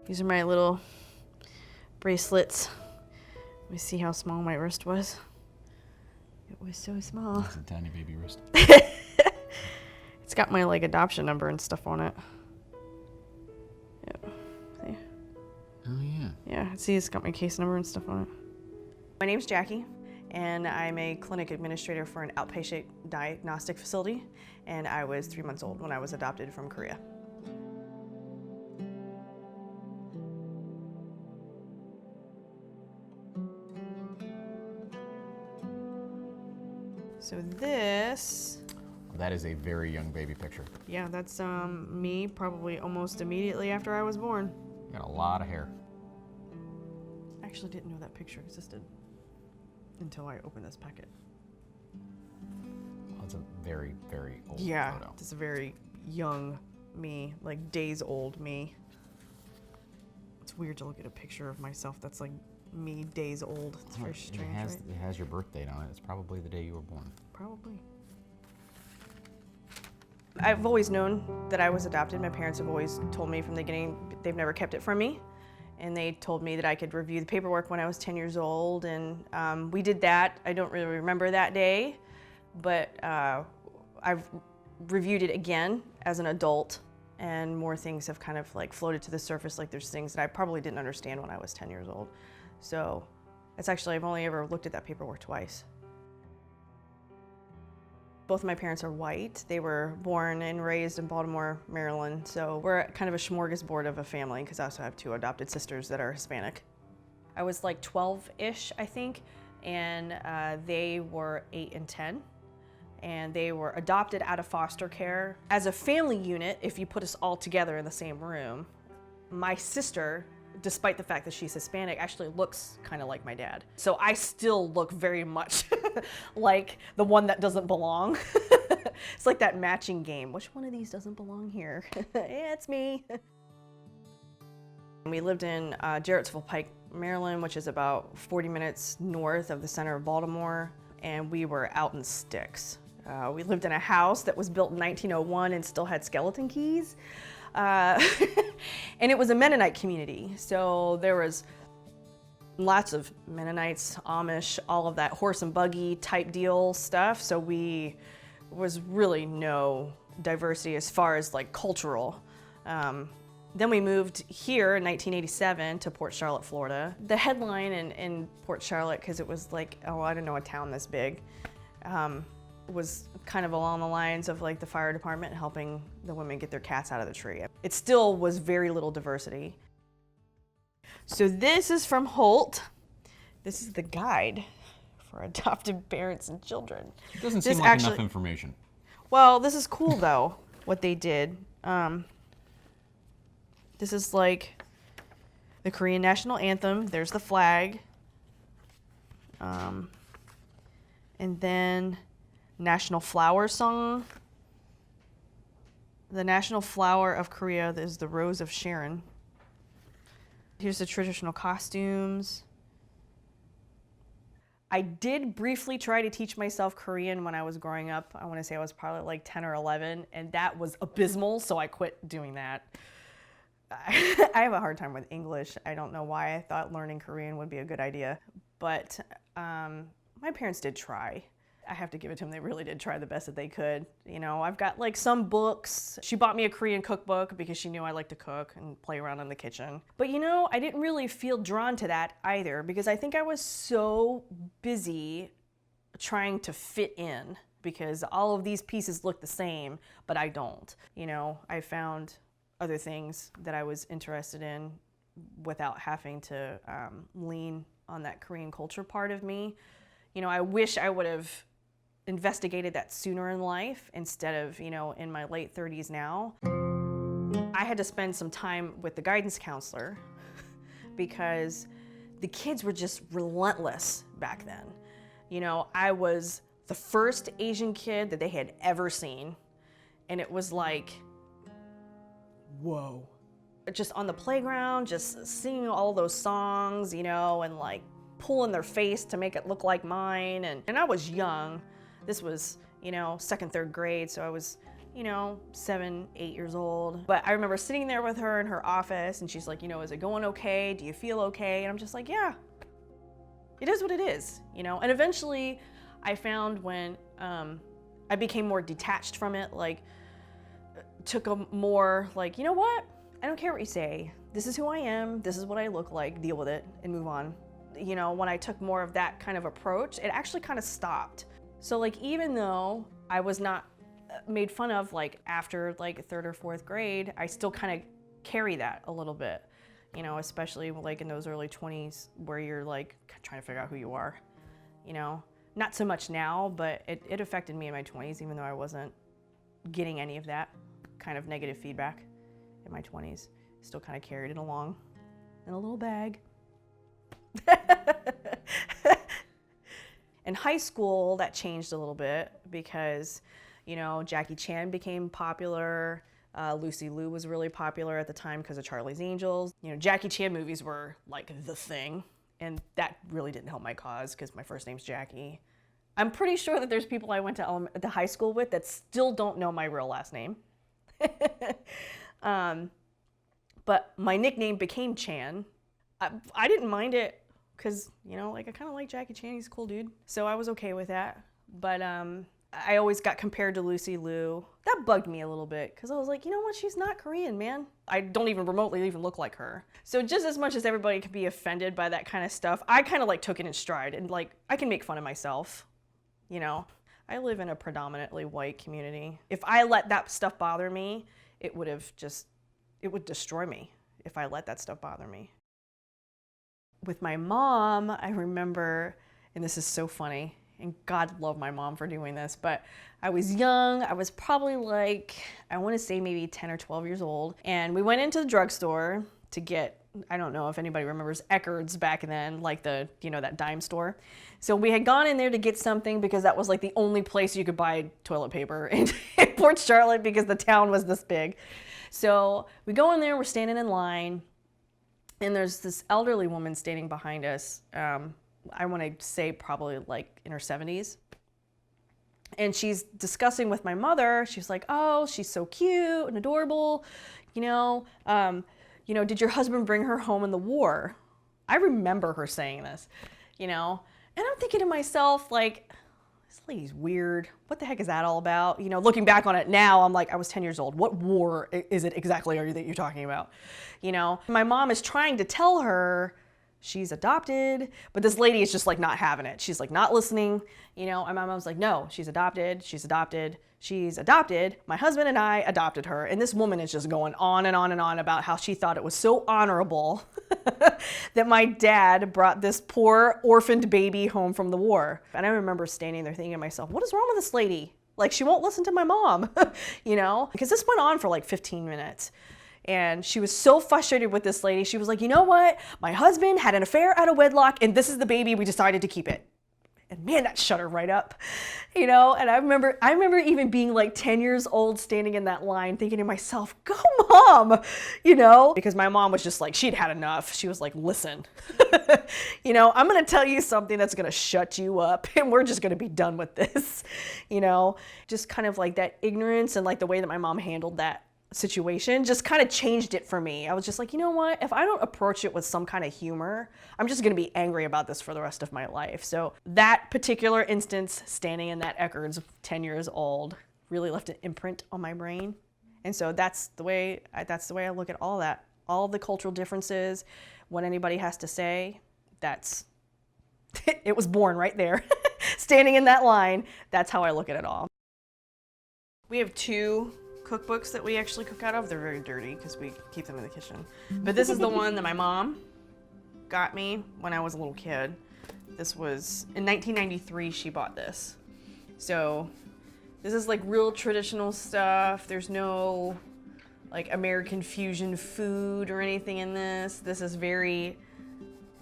These are my little bracelets. Let me see how small my wrist was. It was so small. That's a tiny baby wrist. It's got my like adoption number and stuff on it. Yeah. See? Oh yeah. Yeah, see, it's got my case number and stuff on it. My name's Jackie, and I'm a clinic administrator for an outpatient diagnostic facility, and I was 3 months old when I was adopted from Korea. So this, That is a very young baby picture. yeah, that's me probably almost immediately after I was born. You got a lot of hair. I actually didn't know that picture existed until I opened this packet. Well, that's a very, very old Yeah, photo. it's a very young me, like days old me. It's weird to look at a picture of myself that's like me days old. It's very strange, right? It has your birth date on it. It's probably the day you were born. Probably. I've always known that I was adopted. My parents have always told me from the beginning, they've never kept it from me. And they told me that I could review the paperwork when I was 10 years old. And we did that. I don't really remember that day, but I've reviewed it again as an adult, and more things have kind of like floated to the surface. Like there's things that I probably didn't understand when I was 10 years old. So it's actually, I've only ever looked at that paperwork twice. Both of my parents are white. They were born and raised in Baltimore, Maryland. So we're kind of a smorgasbord of a family, because I also have two adopted sisters that are Hispanic. I was like 12-ish, I think, and they were 8 and 10. And they were adopted out of foster care. As a family unit, if you put us all together in the same room, my sister, despite the fact that she's Hispanic, actually looks kind of like my dad. So I still look very much like the one that doesn't belong. It's like that matching game. Which one of these doesn't belong here? Yeah, it's me. We lived in Jarrettsville Pike, Maryland, which is about 40 minutes north of the center of Baltimore, and we were out in sticks. We lived in a house that was built in 1901 and still had skeleton keys. And it was a Mennonite community, so there was lots of Mennonites, Amish, all of that horse and buggy type deal stuff. So was really no diversity as far as like cultural. Then we moved here in 1987 to Port Charlotte, Florida. The headline in Port Charlotte, because it was like, oh, I don't know, a town this big, was kind of along the lines of like the fire department helping the women get their cats out of the tree. It still was very little diversity. So this is from Holt. This is the guide for adopted parents and children. It doesn't seem like enough information. Well, this is cool though, what they did. This is like the Korean national anthem. There's the flag. And then national flower song. The national flower of Korea is the Rose of Sharon. Here's the traditional costumes. I did briefly try to teach myself Korean when I was growing up. I want to say I was probably like 10 or 11, and that was abysmal, so I quit doing that. I have a hard time with English. I don't know why I thought learning Korean would be a good idea, but my parents did try. I have to give it to them, they really did try the best that they could. You know, I've got like some books. She bought me a Korean cookbook because she knew I like to cook and play around in the kitchen. But you know, I didn't really feel drawn to that either, because I think I was so busy trying to fit in, because all of these pieces look the same, but I don't. You know, I found other things that I was interested in without having to lean on that Korean culture part of me. You know, I wish I would have investigated that sooner in life instead of, you know, in my late 30s now. I had to spend some time with the guidance counselor because the kids were just relentless back then. You know, I was the first Asian kid that they had ever seen, and it was like, whoa. Just on the playground, just singing all those songs, you know, and like pulling their face to make it look like mine. And I was young. This was, you know, second, third grade, so I was you know, 7, 8 years old. But I remember sitting there with her in her office and she's like, you know, is it going okay? Do you feel okay? And I'm just like, yeah, it is what it is, you know? And eventually I found when I became more detached from it, like took a more like, you know what? I don't care what you say. This is who I am. This is what I look like. Deal with it and move on. You know, when I took more of that kind of approach, it actually kind of stopped. So like, even though I was not made fun of like after like 3rd or 4th grade, I still kind of carry that a little bit, you know, especially like in those early 20s where you're like trying to figure out who you are, you know. Not so much now, but it affected me in my 20s, even though I wasn't getting any of that kind of negative feedback in my 20s. Still kind of carried it along in a little bag. In high school, that changed a little bit because, you know, Jackie Chan became popular. Lucy Liu was really popular at the time because of Charlie's Angels. You know, Jackie Chan movies were like the thing, and that really didn't help my cause because my first name's Jackie. I'm pretty sure that there's people I went to high school with that still don't know my real last name. But my nickname became Chan. I didn't mind it because, you know, like I kind of like Jackie Chan, he's a cool dude. So I was okay with that. But I always got compared to Lucy Liu. That bugged me a little bit because I was like, you know what, she's not Korean, man. I don't even remotely even look like her. So just as much as everybody could be offended by that kind of stuff, I kind of like took it in stride and like, I can make fun of myself, you know. I live in a predominantly white community. If I let that stuff bother me, it would destroy me if I let that stuff bother me. With my mom, I remember, and this is so funny, and God love my mom for doing this, but I was young. I was probably like, I want to say maybe 10 or 12 years old. And we went into the drugstore to get, I don't know if anybody remembers Eckerd's back then, like the, you know, that dime store. So we had gone in there to get something because that was like the only place you could buy toilet paper in Port Charlotte because the town was this big. So we go in there, we're standing in line, and there's this elderly woman standing behind us. I want to say probably like in her 70s. And she's discussing with my mother. She's like, oh, she's so cute and adorable. You know, did your husband bring her home in the war? I remember her saying this, you know, and I'm thinking to myself, like, this lady's weird. What the heck is that all about? You know, looking back on it now, I'm like, I was 10 years old. What war is it exactly that you're talking about? You know, my mom is trying to tell her she's adopted, but this lady is just like not having it. She's like not listening, you know, and my mom's like, no, she's adopted, she's adopted, she's adopted. My husband and I adopted her. And this woman is just going on and on and on about how she thought it was so honorable that my dad brought this poor orphaned baby home from the war. And I remember standing there thinking to myself, what is wrong with this lady? Like, she won't listen to my mom, you know, because this went on for like 15 minutes. And she was so frustrated with this lady. She was like, you know what? My husband had an affair out of wedlock, and this is the baby. We decided to keep it. And man, that shut her right up, you know? And I remember even being like 10 years old, standing in that line, thinking to myself, go mom, you know? Because my mom was just like, she'd had enough. She was like, listen, you know, I'm going to tell you something that's going to shut you up, and we're just going to be done with this, you know? Just kind of like that ignorance and like the way that my mom handled that situation just kind of changed it for me. I was just like, you know what? If I don't approach it with some kind of humor, I'm just going to be angry about this for the rest of my life. So that particular instance, standing in that Eckerd's 10 years old, really left an imprint on my brain. And so that's the way I look at all that. All the cultural differences, what anybody has to say, that's it was born right there. Standing in that line, that's how I look at it all. We have 2 cookbooks that we actually cook out of. They're very dirty because we keep them in the kitchen. But this is the one that my mom got me when I was a little kid. This was in 1993 she bought this. So this is like real traditional stuff. There's no like American fusion food or anything in this. This is very,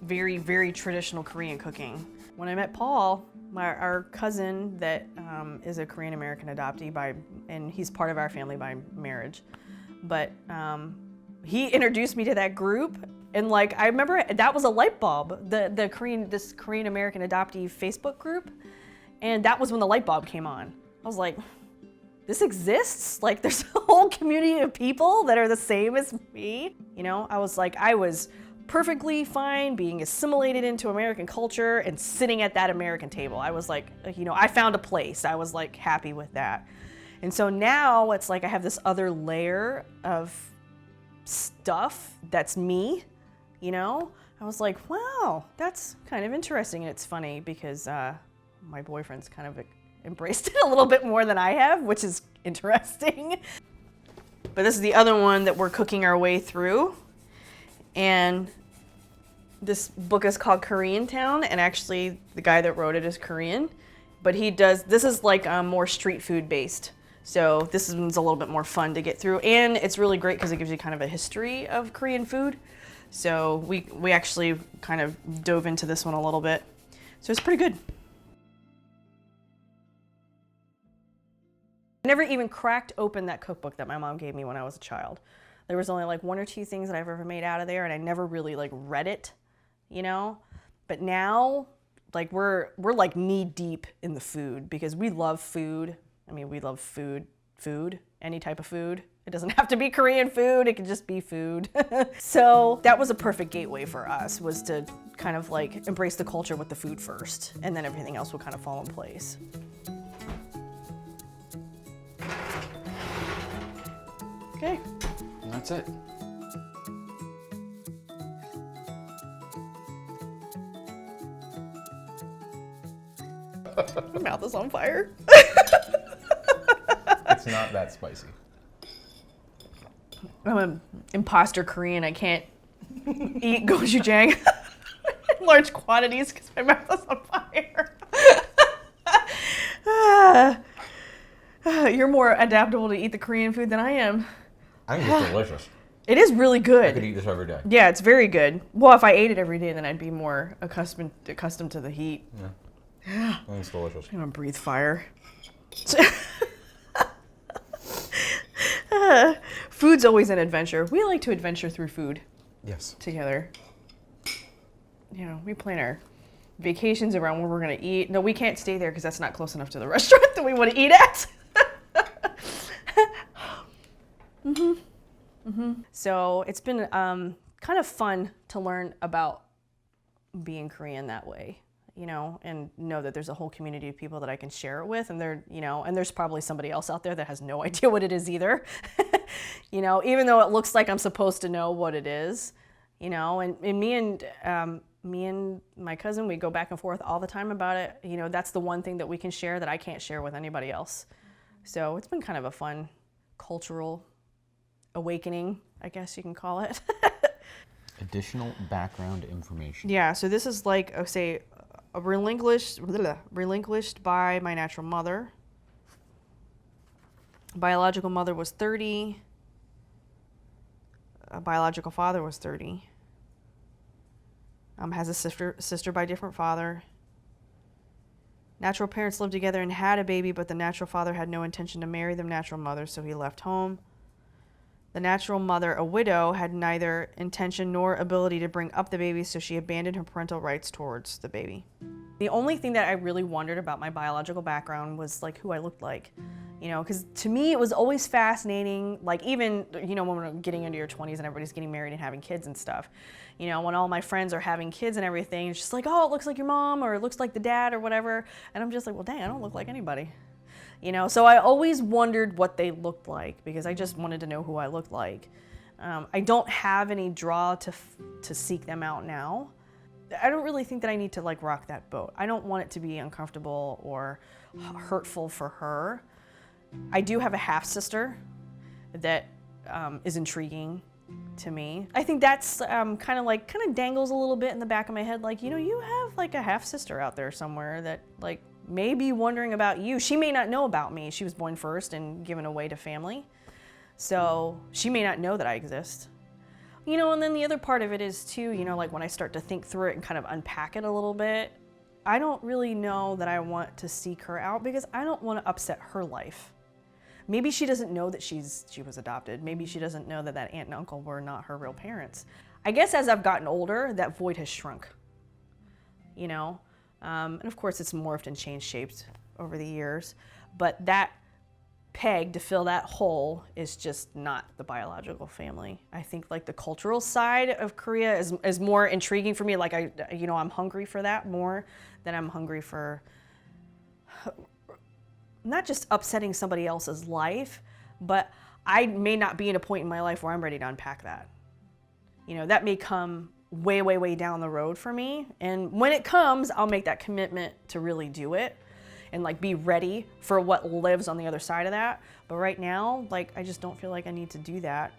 very, very traditional Korean cooking. When I met Paul, our cousin that is a Korean American adoptee and he's part of our family by marriage, but he introduced me to that group, and like I remember that was a light bulb. This Korean American adoptee Facebook group, and that was when the light bulb came on. I was like, this exists? Like there's a whole community of people that are the same as me. You know, I was perfectly fine being assimilated into American culture and sitting at that American table. I was like, you know, I found a place. I was like happy with that. And so now it's like I have this other layer of stuff that's me, you know? I was like, wow, that's kind of interesting. And it's funny because my boyfriend's kind of embraced it a little bit more than I have, which is interesting. But this is the other one that we're cooking our way through. And this book is called Koreantown, and actually the guy that wrote it is Korean. But this is like more street food based. So this one's a little bit more fun to get through, and it's really great because it gives you kind of a history of Korean food. So we actually kind of dove into this one a little bit. So it's pretty good. I never even cracked open that cookbook that my mom gave me when I was a child. There was only like 1 or 2 things that I've ever made out of there, and I never really like read it, you know? But now, like we're like knee deep in the food because we love food. I mean, we love food, any type of food. It doesn't have to be Korean food, it can just be food. So that was a perfect gateway for us, was to kind of like embrace the culture with the food first, and then everything else will kind of fall in place. Okay. And that's it. My mouth is on fire. It's not that spicy. I'm an imposter Korean. I can't eat gochujang in large quantities because my mouth is on fire. You're more adaptable to eat the Korean food than I am. I think it's delicious. It is really good. I could eat this every day. Yeah, it's very good. Well, if I ate it every day, then I'd be more accustomed to the heat. Yeah. I think it's delicious. I don't breathe fire. Food's always an adventure. We like to adventure through food. Yes. Together. You know, we plan our vacations around where we're going to eat. No, we can't stay there because that's not close enough to the restaurant that we want to eat at. So it's been kind of fun to learn about being Korean that way, you know, and know that there's a whole community of people that I can share it with, and and there's probably somebody else out there that has no idea what it is either. You know, even though it looks like I'm supposed to know what it is, you know, and me and my cousin, we go back and forth all the time about it. You know, that's the one thing that we can share that I can't share with anybody else. So it's been kind of a fun cultural awakening, I guess you can call it. Additional background information. Yeah, so this is like, say, relinquished by my natural mother. Biological mother was 30. A biological father was 30. Has a sister by different father. Natural parents lived together and had a baby, but the natural father had no intention to marry the natural mother, so he left home. The natural mother, a widow, had neither intention nor ability to bring up the baby, so she abandoned her parental rights towards the baby. The only thing that I really wondered about my biological background was like who I looked like, you know, because to me it was always fascinating, like even, you know, when we're getting into your 20s and everybody's getting married and having kids and stuff, you know, when all my friends are having kids and everything, it's just like, oh, it looks like your mom or it looks like the dad or whatever, and I'm just like, well, dang, I don't look like anybody. You know, so I always wondered what they looked like because I just wanted to know who I looked like. I don't have any draw to seek them out now. I don't really think that I need to like rock that boat. I don't want it to be uncomfortable or hurtful for her. I do have a half sister that is intriguing to me. I think that's kind of dangles a little bit in the back of my head, like, you know, you have like a half sister out there somewhere that like may be wondering about you. She may not know about me. She was born first and given away to family. So she may not know that I exist. You know, and then the other part of it is too, you know, like when I start to think through it and kind of unpack it a little bit, I don't really know that I want to seek her out because I don't want to upset her life. Maybe she doesn't know that she was adopted. Maybe she doesn't know that aunt and uncle were not her real parents. I guess as I've gotten older, that void has shrunk, you know? And of course it's morphed and changed shapes over the years, but that peg to fill that hole is just not the biological family. I think like the cultural side of Korea is more intriguing for me. Like I'm hungry for that more than I'm hungry for not just upsetting somebody else's life, but I may not be in a point in my life where I'm ready to unpack that. That may come way, way, way down the road for me. And when it comes, I'll make that commitment to really do it and like be ready for what lives on the other side of that. But right now, like I just don't feel like I need to do that.